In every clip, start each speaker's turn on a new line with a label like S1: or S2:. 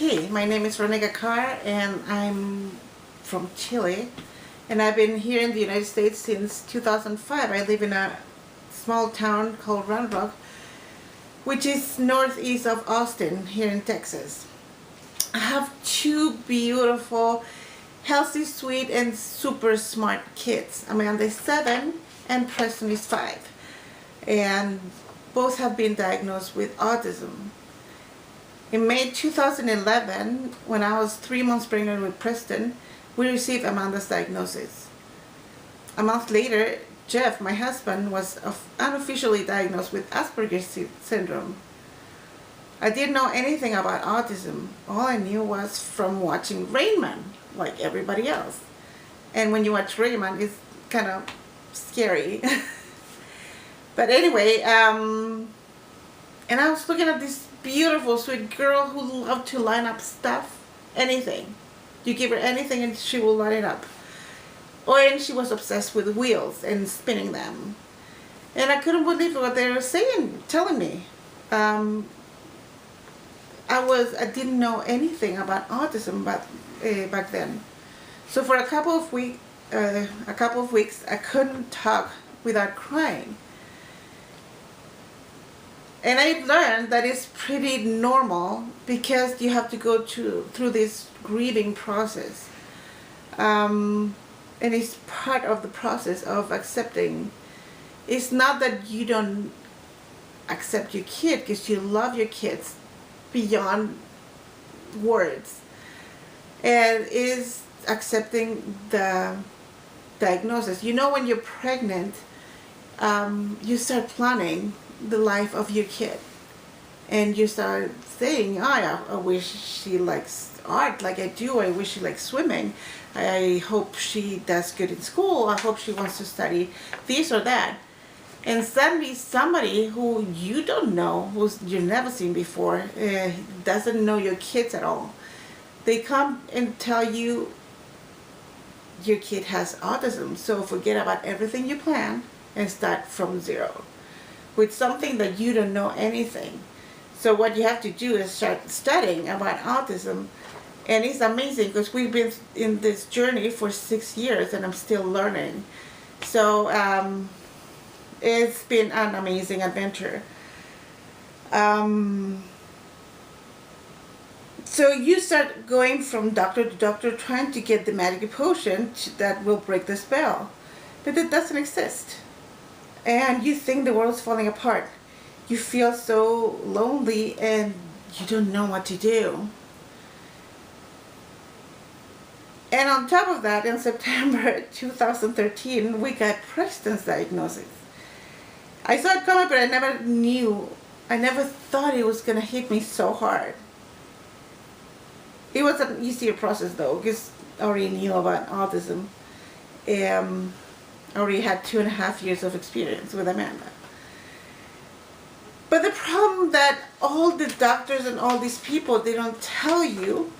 S1: Hey, my name is René Carr and I'm from Chile, and I've been here in the United States since 2005. I live in a small town called Round Rock, which is northeast of Austin here in Texas. I have two beautiful, healthy, sweet, and super smart kids. Amanda is 7 and Preston is 5. And both have been diagnosed with autism. In May 2011, when I was 3 months pregnant with Preston, we received Amanda's diagnosis. A month later, Jeff, my husband, was unofficially diagnosed with Asperger's syndrome. I didn't know anything about autism. All I knew was from watching Rain Man, like everybody else. And when you watch Rain Man, it's kind of scary. But anyway, and I was looking at this beautiful, sweet girl who loved to line up stuff, anything. You give her anything and she will line it up. Oh, and she was obsessed with wheels and spinning them. And I couldn't believe what they were saying, telling me. I didn't know anything about autism back then. So for a couple of weeks, I couldn't talk without crying. And I learned that it's pretty normal because you have to go through this grieving process. And it's part of the process of accepting. It's not that you don't accept your kid because you love your kids beyond words. And is accepting the diagnosis. You know, when you're pregnant, you start planning the life of your kid, and you start saying, oh, I wish she likes art like I do. I wish she likes swimming. I hope she does good in school. I hope she wants to study this or that. And suddenly somebody who you don't know, who's you've never seen before, doesn't know your kids at all, they come and tell you your kid has autism, so forget about everything you plan and start from zero with something that you don't know anything. So what you have to do is start studying about autism. And it's amazing because we've been in this journey for 6 years and I'm still learning. So it's been an amazing adventure. So you start going from doctor to doctor trying to get the magic potion that will break the spell. But it doesn't exist. And you think the world's falling apart. You feel so lonely and you don't know what to do. And on top of that, in September 2013, we got Preston's diagnosis. I saw it coming, but I never thought it was going to hit me so hard. It was an easier process though, because I already knew about autism. I already had 2.5 years of experience with Amanda. But the problem that all the doctors and all these people, they don't tell you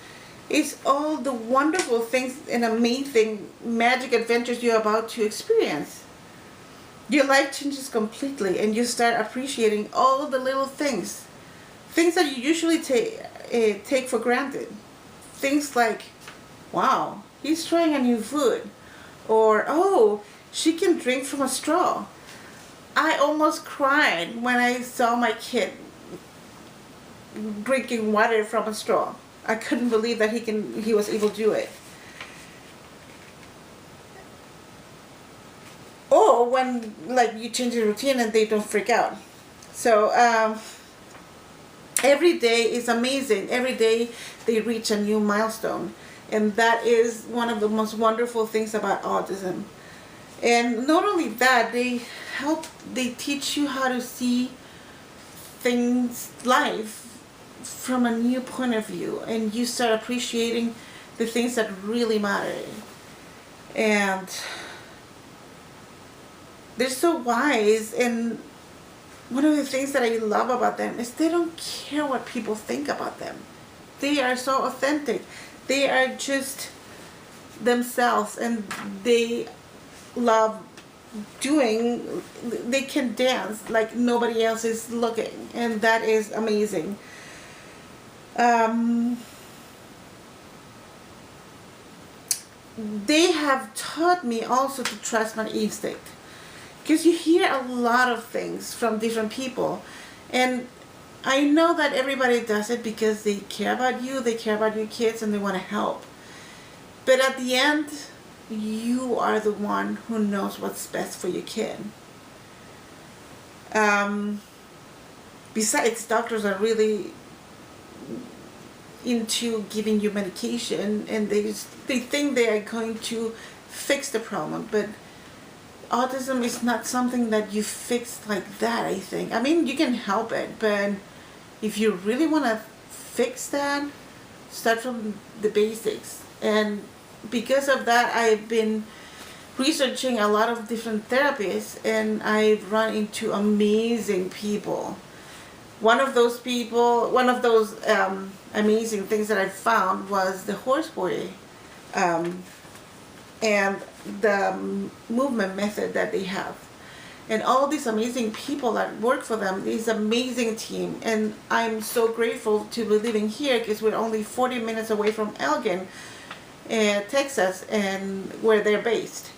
S1: is all the wonderful things and amazing magic adventures you're about to experience. Your life changes completely and you start appreciating all the little things. Things that you usually take for granted. Things like, wow, he's trying a new food. Or, oh, she can drink from a straw. I almost cried when I saw my kid drinking water from a straw. I couldn't believe that he was able to do it. Or when you change the routine and they don't freak out. So every day is amazing. Every day they reach a new milestone. And that is one of the most wonderful things about autism. And not only that, they teach you how to see life from a new point of view, and you start appreciating the things that really matter. And they're so wise, and one of the things that I love about them is they don't care what people think about them. They are so authentic. They are just themselves, and they love they can dance like nobody else is looking, and that is amazing. they have taught me also to trust my instinct, because you hear a lot of things from different people, and I know that everybody does it because they care about you, they care about your kids, and they want to help. But at the end, you are the one who knows what's best for your kid. Um, Besides, doctors are really into giving you medication, and they think they are going to fix the problem, but autism is not something that you fix like that, I think. I mean, you can help it, but if you really want to fix that, start from the basics. And because of that, I've been researching a lot of different therapies, and I've run into amazing people. One of those amazing things that I found was the horse body, um, and the movement method that they have. And all these amazing people that work for them, this amazing team. And I'm so grateful to be living here, because we're only 40 minutes away from Elgin, Texas, and where they're based.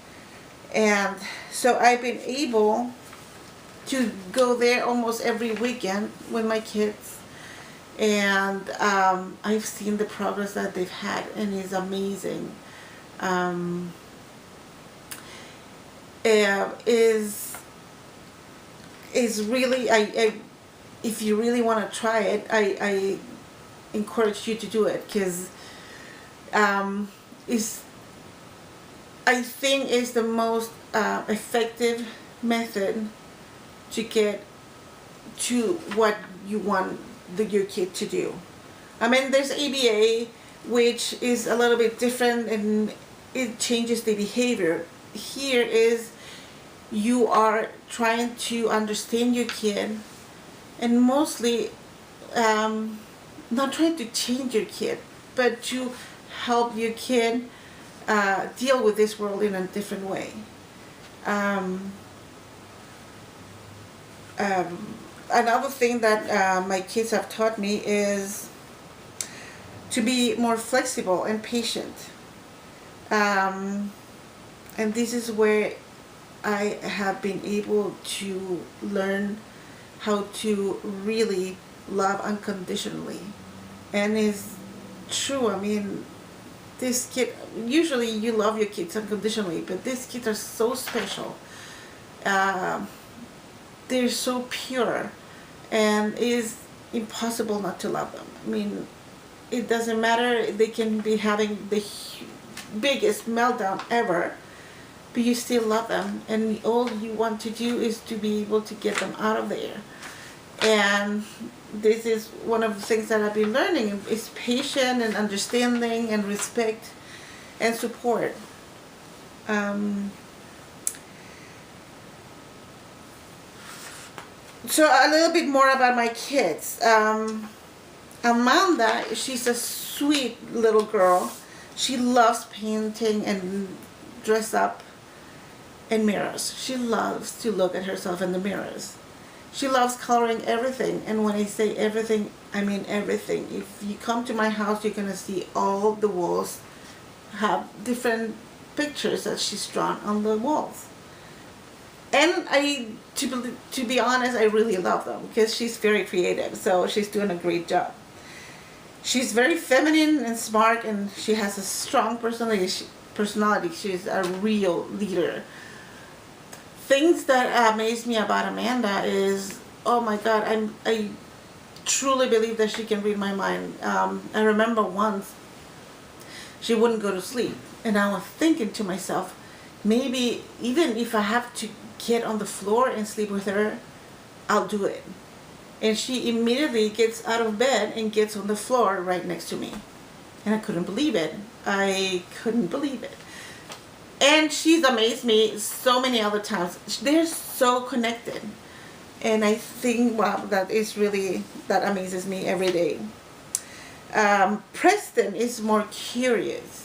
S1: And so I've been able to go there almost every weekend with my kids, and I've seen the progress that they've had, and it's amazing. Um, is really, I if you really want to try it, I encourage you to do it, because is I think is the most effective method to get to what you want your kid to do. I mean, there's ABA, which is a little bit different, and it changes the behavior. Here is, you are trying to understand your kid, and mostly not trying to change your kid, but to help your kid deal with this world in a different way. Um, Another thing that my kids have taught me is to be more flexible and patient. And this is where I have been able to learn how to really love unconditionally. And it's true, I mean, this kid, usually you love your kids unconditionally, but these kids are so special. They're so pure, and it is impossible not to love them. I mean, it doesn't matter, they can be having the biggest meltdown ever, but you still love them, and all you want to do is to be able to get them out of there. And this is one of the things that I've been learning, is patience and understanding and respect and support. So a little bit more about my kids. Amanda, she's a sweet little girl. She loves painting and dress up in mirrors. She loves to look at herself in the mirrors. She loves coloring everything, and when I say everything, I mean everything. If you come to my house, you're gonna see all the walls have different pictures that she's drawn on the walls. And to be honest, I really love them, because she's very creative, so she's doing a great job. She's very feminine and smart, and she has a strong personality. She's a real leader. Things that amaze me about Amanda is, oh my God, I truly believe that she can read my mind. I remember once she wouldn't go to sleep, and I was thinking to myself, maybe even if I have to get on the floor and sleep with her, I'll do it. And she immediately gets out of bed and gets on the floor right next to me. And I couldn't believe it. I couldn't believe it. And she's amazed me so many other times. They're so connected. And I think, wow, that amazes me every day. Preston is more curious.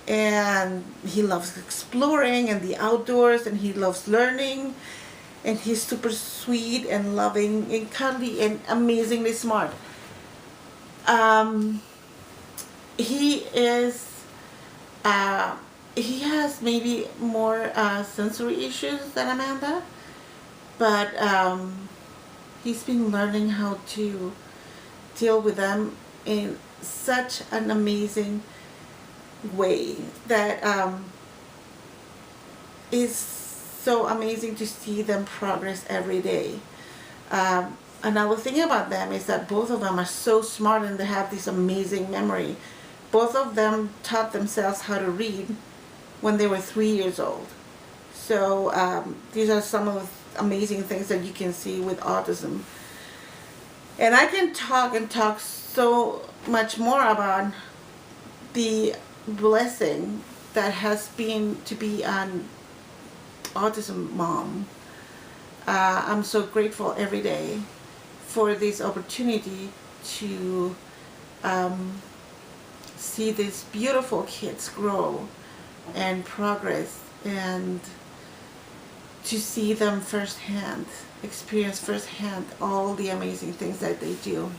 S1: And he loves exploring and the outdoors, and he loves learning, and he's super sweet and loving and cuddly and amazingly smart. He is he has maybe more sensory issues than Amanda, but he's been learning how to deal with them in such an amazing way that is so amazing to see them progress every day. Another thing about them is that both of them are so smart and they have this amazing memory. Both of them taught themselves how to read when they were 3 years old. So these are some of the amazing things that you can see with autism. And I can talk and talk so much more about the blessing that has been to be an autism mom. I'm so grateful every day for this opportunity to see these beautiful kids grow and progress, and to see them firsthand, experience firsthand all the amazing things that they do.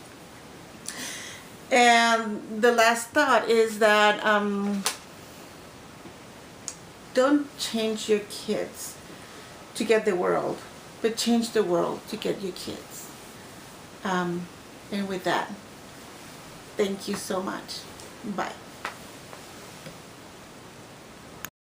S1: And the last thought is that don't change your kids to get the world, but change the world to get your kids. And with that, thank you so much. Bye.